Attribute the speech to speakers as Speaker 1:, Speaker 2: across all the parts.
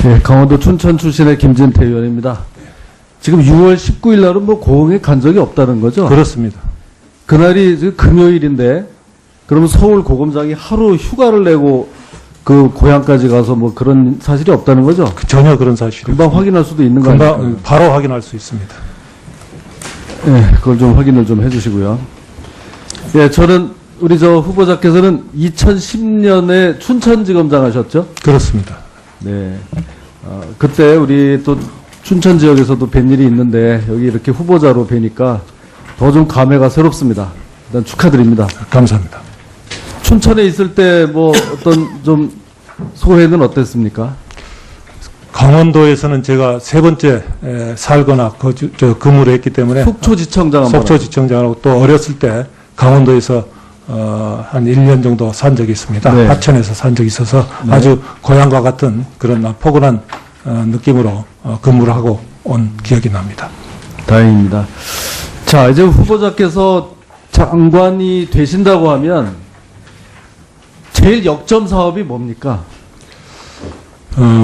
Speaker 1: 네, 강원도 춘천 출신의 김진태 의원입니다. 지금 6월 19일 날은 뭐 고흥에 간 적이 없다는 거죠?
Speaker 2: 그렇습니다.
Speaker 1: 그날이 지금 금요일인데, 그러면 서울 고검장이 하루 휴가를 내고 그 고향까지 가서 뭐 그런 사실이 없다는 거죠?
Speaker 2: 전혀 그런 사실이
Speaker 1: 금방 확인할 수도 있는 거 아닙니까?
Speaker 2: 금방 바로 확인할 수 있습니다.
Speaker 1: 네, 그걸 좀 확인을 좀 해주시고요. 예, 저는 우리 저 후보자께서는 2010년에 춘천지검장 하셨죠?
Speaker 2: 그렇습니다.
Speaker 1: 네. 그때 우리 또 춘천 지역에서도 뵌 일이 있는데 여기 이렇게 후보자로 뵈니까 더 좀 감회가 새롭습니다. 일단 축하드립니다.
Speaker 2: 감사합니다.
Speaker 1: 춘천에 있을 때 뭐 어떤 좀 소회는 어땠습니까?
Speaker 2: 강원도에서는 제가 세 번째 살거나 근무를 했기 때문에
Speaker 1: 속초지청장 한번
Speaker 2: 속초지청장하고 또 어렸을 때 강원도에서 한 1년 정도 산 적이 있습니다.
Speaker 1: 네.
Speaker 2: 하천에서 산 적이 있어서
Speaker 1: 네.
Speaker 2: 아주 고향과 같은 그런 포근한 느낌으로 근무를 하고 온 기억이 납니다.
Speaker 1: 다행입니다. 자, 이제 후보자께서 장관이 되신다고 하면 제일 역점 사업이 뭡니까?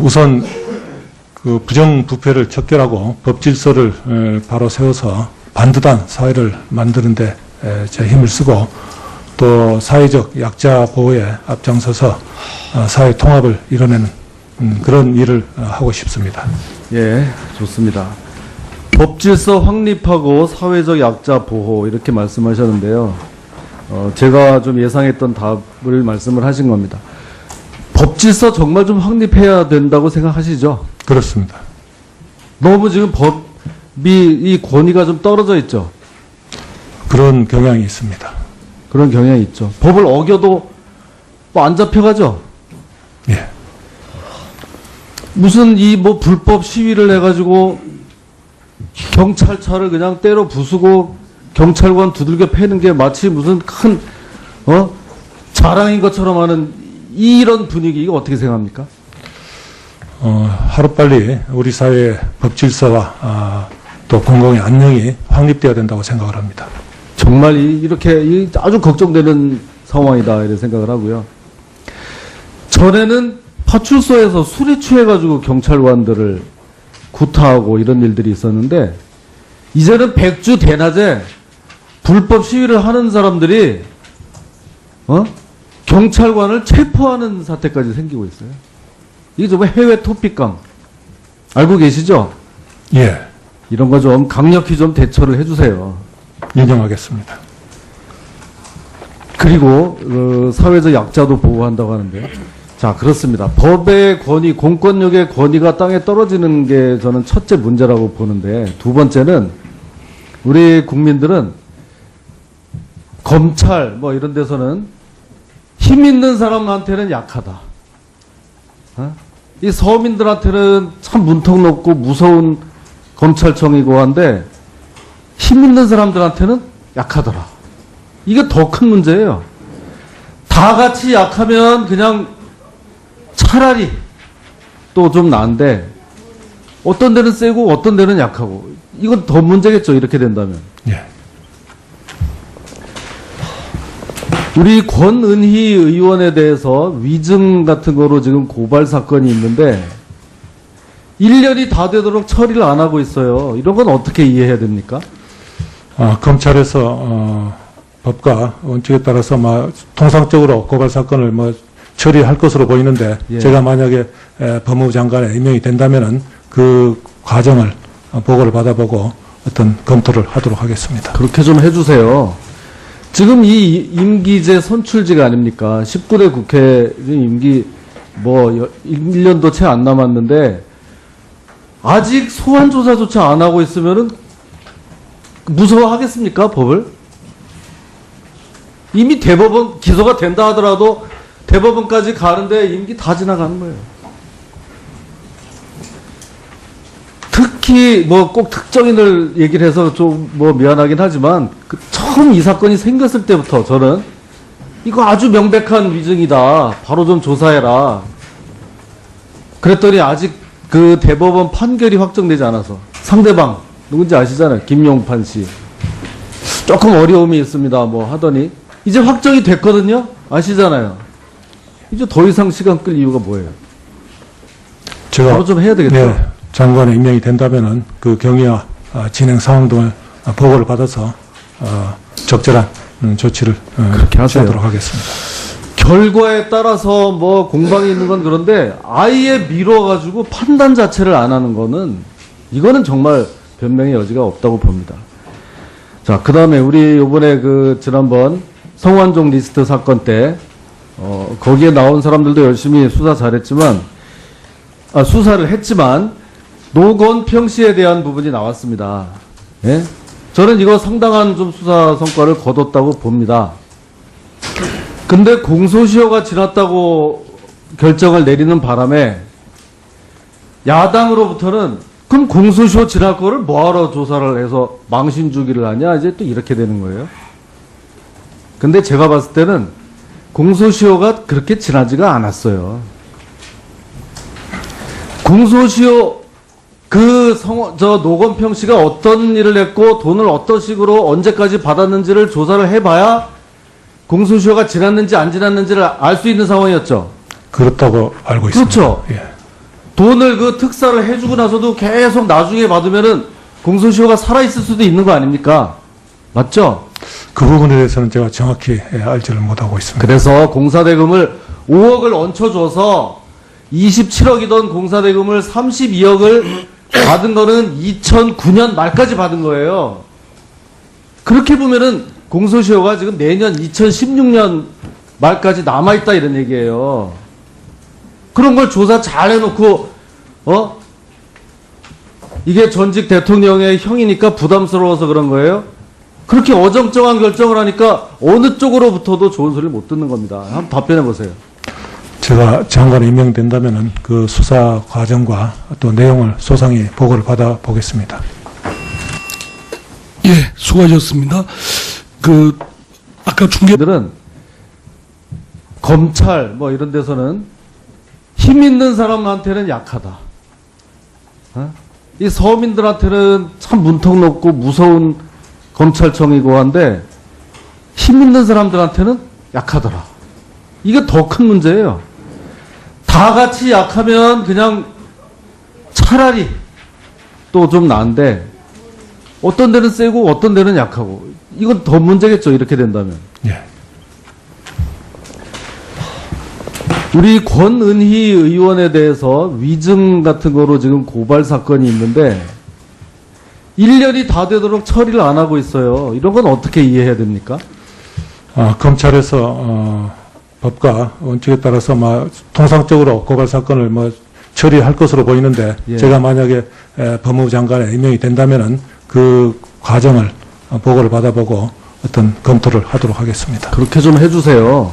Speaker 2: 우선 그 부정부패를 척결하고 법질서를 바로 세워서 반듯한 사회를 만드는데 제 힘을 쓰고 또 사회적 약자 보호에 앞장서서 사회 통합을 이뤄내는 그런 일을 하고 싶습니다.
Speaker 1: 예, 좋습니다. 법질서 확립하고 사회적 약자 보호 이렇게 말씀하셨는데요. 제가 좀 예상했던 답을 말씀을 하신 겁니다. 법질서 정말 좀 확립해야 된다고 생각하시죠?
Speaker 2: 그렇습니다.
Speaker 1: 너무 지금 법이 이 권위가 좀 떨어져 있죠?
Speaker 2: 그런 경향이 있습니다.
Speaker 1: 그런 경향이 있죠. 법을 어겨도 뭐 안 잡혀가죠?
Speaker 2: 예.
Speaker 1: 무슨 이 뭐 불법 시위를 해가지고 경찰차를 그냥 때려 부수고 경찰관 두들겨 패는 게 마치 무슨 큰 자랑인 것처럼 하는 이런 분위기 이거 어떻게 생각합니까?
Speaker 2: 하루빨리 우리 사회의 법질서와 또 공공의 안녕이 확립되어야 된다고 생각을 합니다.
Speaker 1: 정말 이렇게 아주 걱정되는 상황이다 이런 생각을 하고요. 전에는 파출소에서 술에 취해가지고 경찰관들을 구타하고 이런 일들이 있었는데 이제는 백주 대낮에 불법 시위를 하는 사람들이 경찰관을 체포하는 사태까지 생기고 있어요. 이게 정말 해외 토픽감 알고 계시죠?
Speaker 2: 예.
Speaker 1: 이런 거 좀 강력히 좀 대처를 해주세요.
Speaker 2: 인정하겠습니다.
Speaker 1: 그리고 사회적 약자도 보호한다고 하는데요. 자, 그렇습니다. 법의 권위, 공권력의 권위가 땅에 떨어지는 게 저는 첫째 문제라고 보는데 두 번째는 우리 국민들은 검찰 뭐 이런 데서는 힘 있는 사람한테는 약하다. 이 서민들한테는 참 문턱 높고 무서운 검찰청이고 한데 힘 있는 사람들한테는 약하더라. 이게 더 큰 문제예요. 다 같이 약하면 그냥 차라리 또 좀 나은데 어떤 데는 세고 어떤 데는 약하고 이건 더 문제겠죠. 이렇게 된다면.
Speaker 2: 예.
Speaker 1: 우리 권은희 의원에 대해서 위증 같은 거로 지금 고발 사건이 있는데 1년이 다 되도록 처리를 안 하고 있어요. 이런 건 어떻게 이해해야 됩니까?
Speaker 2: 검찰에서 법과 원칙에 따라서 통상적으로 고발 사건을 처리할 것으로 보이는데
Speaker 1: 예.
Speaker 2: 제가 만약에 법무부 장관에 임명이 된다면은 그 과정을 보고를 받아보고 어떤 검토를 하도록 하겠습니다.
Speaker 1: 그렇게 좀 해주세요. 지금 이 임기제 선출직 아닙니까? 19대 국회 임기 1년도 채 안 남았는데 아직 소환조사조차 안 하고 있으면은 무서워하겠습니까? 법을? 이미 대법원 기소가 된다 하더라도 대법원까지 가는데 임기 다 지나가는 거예요. 특히 꼭 특정인을 얘기를 해서 좀 미안하긴 하지만 처음 이 사건이 생겼을 때부터 저는 이거 아주 명백한 위증이다. 바로 좀 조사해라. 그랬더니 아직 그 대법원 판결이 확정되지 않아서 상대방 누군지 아시잖아요. 김용판 씨. 조금 어려움이 있습니다. 하더니 이제 확정이 됐거든요. 아시잖아요. 이제 더 이상 시간 끌 이유가 뭐예요?
Speaker 2: 제가
Speaker 1: 바로 좀 해야 되겠죠.
Speaker 2: 네, 장관에 임명이 된다면은 그 경위와 진행 상황 등을 보고를 받아서 적절한 조치를
Speaker 1: 그렇게 하세요.
Speaker 2: 취하도록 하겠습니다.
Speaker 1: 결과에 따라서 뭐 공방이 있는 건 그런데 아예 미뤄가지고 판단 자체를 안 하는 거는 이거는 정말 변명의 여지가 없다고 봅니다. 자, 그 다음에 우리 요번에 그 지난번 성완종 리스트 사건 때 거기에 나온 사람들도 열심히 수사 잘했지만 수사를 했지만 노건평 씨에 대한 부분이 나왔습니다. 예? 저는 이거 상당한 좀 수사 성과를 거뒀다고 봅니다. 근데 공소시효가 지났다고 결정을 내리는 바람에 야당으로부터는 그럼 공소시효 지날 거를 뭐하러 조사를 해서 망신 주기를 하냐 이제 또 이렇게 되는 거예요. 근데 제가 봤을 때는 공소시효가 그렇게 지나지가 않았어요. 공소시효 노건평 씨가 어떤 일을 했고 돈을 어떤 식으로 언제까지 받았는지를 조사를 해봐야 공소시효가 지났는지 안 지났는지를 알 수 있는 상황이었죠.
Speaker 2: 그렇다고 알고 있습니다.
Speaker 1: 그렇죠.
Speaker 2: 예.
Speaker 1: 돈을 그 특사를 해주고 나서도 계속 나중에 받으면은 공소시효가 살아있을 수도 있는 거 아닙니까? 맞죠?
Speaker 2: 그 부분에 대해서는 제가 정확히 알지를 못하고 있습니다.
Speaker 1: 그래서 공사대금을 5억을 얹혀줘서 27억이던 공사대금을 32억을 받은 거는 2009년 말까지 받은 거예요. 그렇게 보면은 공소시효가 지금 내년 2016년 말까지 남아있다 이런 얘기예요. 그런 걸 조사 잘 해놓고 이게 전직 대통령의 형이니까 부담스러워서 그런 거예요? 그렇게 어정쩡한 결정을 하니까 어느 쪽으로부터도 좋은 소리를 못 듣는 겁니다. 한번 답변해 보세요.
Speaker 3: 제가 장관에 임명된다면은 그 수사 과정과 또 내용을 소상히 보고를 받아 보겠습니다.
Speaker 4: 예, 수고하셨습니다. 아까
Speaker 1: 들은 검찰 뭐 이런 데서는 힘 있는 사람한테는 약하다. 이 서민들한테는 참 문턱 높고 무서운 검찰청이고 한데 힘 있는 사람들한테는 약하더라. 이게 더 큰 문제예요. 다 같이 약하면 그냥 차라리 또 좀 나은데 어떤 데는 세고 어떤 데는 약하고 이건 더 문제겠죠. 이렇게 된다면.
Speaker 3: 예.
Speaker 1: 우리 권은희 의원에 대해서 위증 같은 거로 지금 고발 사건이 있는데 1년이 다 되도록 처리를 안 하고 있어요. 이런 건 어떻게 이해해야 됩니까?
Speaker 3: 검찰에서 법과 원칙에 따라서 통상적으로 고발 사건을 처리할 것으로 보이는데
Speaker 1: 예.
Speaker 3: 제가 만약에 법무부 장관에 임명이 된다면은 그 과정을 보고를 받아보고 어떤 검토를 하도록 하겠습니다.
Speaker 1: 그렇게 좀 해주세요.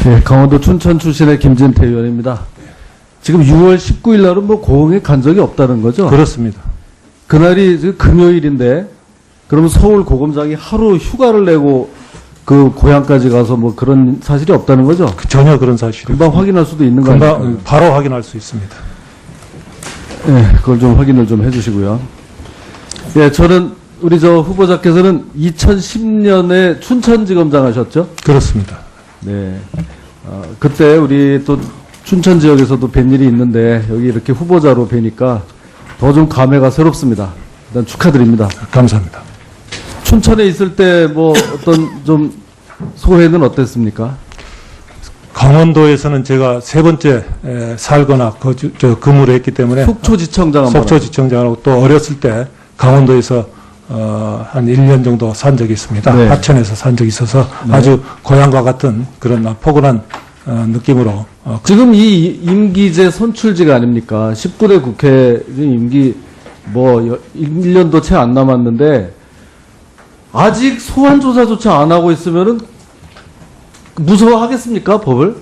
Speaker 1: 네, 강원도 춘천 출신의 김진태 의원입니다. 지금 6월 19일 날은 고흥에 간 적이 없다는 거죠?
Speaker 3: 그렇습니다.
Speaker 1: 그날이 지금 금요일인데 그러면 서울 고검장이 하루 휴가를 내고 그 고향까지 가서 그런 사실이 없다는 거죠?
Speaker 3: 전혀 그런 사실이
Speaker 1: 금방 확인할 수도 있는 거 아닙니까?
Speaker 3: 금방 바로 확인할 수 있습니다.
Speaker 1: 네, 그걸 좀 확인을 좀 해주시고요. 예, 저는 우리 후보자께서는 2010년에 춘천지검장 하셨죠?
Speaker 3: 그렇습니다.
Speaker 1: 네. 그때 우리 또 춘천 지역에서도 뵌 일이 있는데 여기 이렇게 후보자로 뵈니까 더 좀 감회가 새롭습니다. 일단 축하드립니다.
Speaker 3: 감사합니다.
Speaker 1: 춘천에 있을 때 어떤 좀 소회는 어땠습니까?
Speaker 3: 강원도에서는 제가 세 번째 살거나 근무를 했기 때문에
Speaker 1: 속초지청장 한번
Speaker 3: 속초지청장하고 또 어렸을 때 강원도에서 한 1년 정도 산 적이 있습니다.
Speaker 1: 네.
Speaker 3: 하천에서 산 적이 있어서
Speaker 1: 네.
Speaker 3: 아주 고향과 같은 그런 포근한 느낌으로
Speaker 1: 지금 이 임기제 선출지가 아닙니까? 19대 국회 임기 1년도 채 안 남았는데 아직 소환조사조차 안 하고 있으면은 무서워하겠습니까? 법을?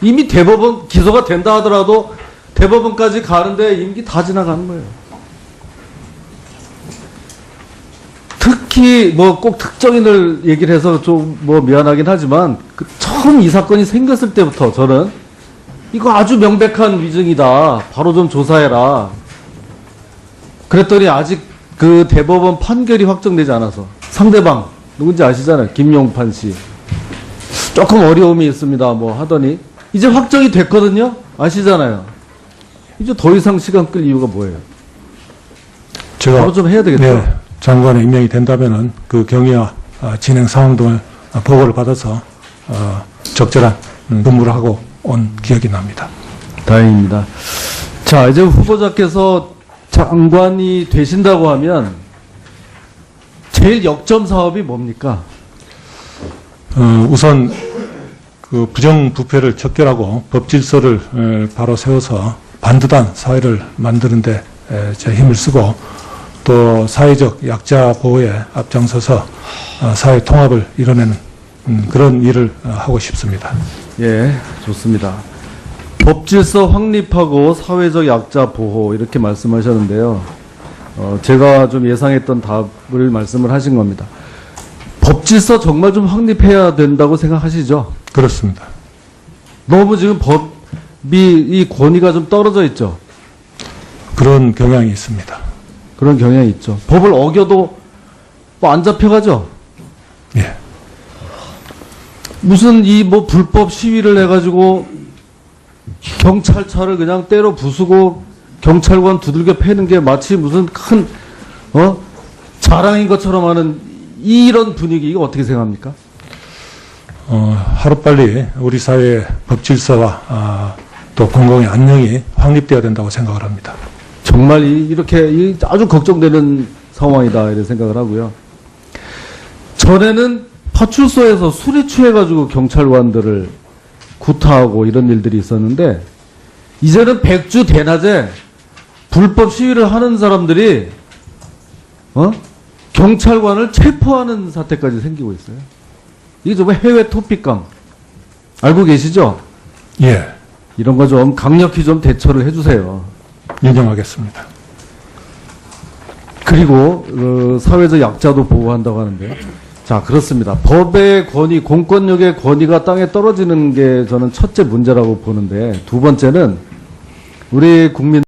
Speaker 1: 이미 대법원 기소가 된다 하더라도 대법원까지 가는데 임기 다 지나가는 거예요. 특히 꼭 특정인을 얘기를 해서 좀 미안하긴 하지만 처음 이 사건이 생겼을 때부터 저는 이거 아주 명백한 위증이다. 바로 좀 조사해라. 그랬더니 아직 그 대법원 판결이 확정되지 않아서 상대방 누군지 아시잖아요. 김용판 씨. 조금 어려움이 있습니다. 하더니 이제 확정이 됐거든요. 아시잖아요. 이제 더 이상 시간 끌 이유가 뭐예요?
Speaker 2: 제가
Speaker 1: 바로 좀 해야 되겠죠.
Speaker 2: 네, 장관에 임명이 된다면은 그 경위와 진행 상황 등을 보고를 받아서 적절한 근무를 하고 온 기억이 납니다.
Speaker 1: 다행입니다. 자, 이제 후보자께서 장관이 되신다고 하면 제일 역점 사업이 뭡니까?
Speaker 2: 우선 그 부정부패를 척결하고 법 질서를 바로 세워서 반듯한 사회를 만드는데 제 힘을 쓰고 또 사회적 약자 보호에 앞장서서 사회 통합을 이뤄내는 그런 일을 하고 싶습니다.
Speaker 1: 예, 좋습니다. 법질서 확립하고 사회적 약자 보호 이렇게 말씀하셨는데요. 제가 좀 예상했던 답을 말씀을 하신 겁니다. 법질서 정말 좀 확립해야 된다고 생각하시죠?
Speaker 2: 그렇습니다.
Speaker 1: 너무 지금 법이 이 권위가 좀 떨어져 있죠?
Speaker 2: 그런 경향이 있습니다.
Speaker 1: 그런 경향이 있죠. 법을 어겨도 뭐 안 잡혀가죠?
Speaker 2: 예.
Speaker 1: 무슨 이 뭐 불법 시위를 해가지고 경찰차를 그냥 때려 부수고 경찰관 두들겨 패는 게 마치 무슨 큰 자랑인 것처럼 하는 이런 분위기 이거 어떻게 생각합니까?
Speaker 2: 하루빨리 우리 사회의 법 질서와 또 공공의 안녕이 확립되어야 된다고 생각을 합니다.
Speaker 1: 정말 이렇게 아주 걱정되는 상황이다 이런 생각을 하고요. 전에는 파출소에서 술에 취해가지고 경찰관들을 구타하고 이런 일들이 있었는데 이제는 백주 대낮에 불법 시위를 하는 사람들이 경찰관을 체포하는 사태까지 생기고 있어요. 이게 정말 해외 토픽감 알고 계시죠?
Speaker 2: 예,
Speaker 1: 이런 거 좀 강력히 좀 대처를 해주세요.
Speaker 2: 인정하겠습니다.
Speaker 1: 그리고 사회적 약자도 보호한다고 하는데 자 그렇습니다. 법의 권위, 공권력의 권위가 땅에 떨어지는 게 저는 첫째 문제라고 보는데 두 번째는 우리 국민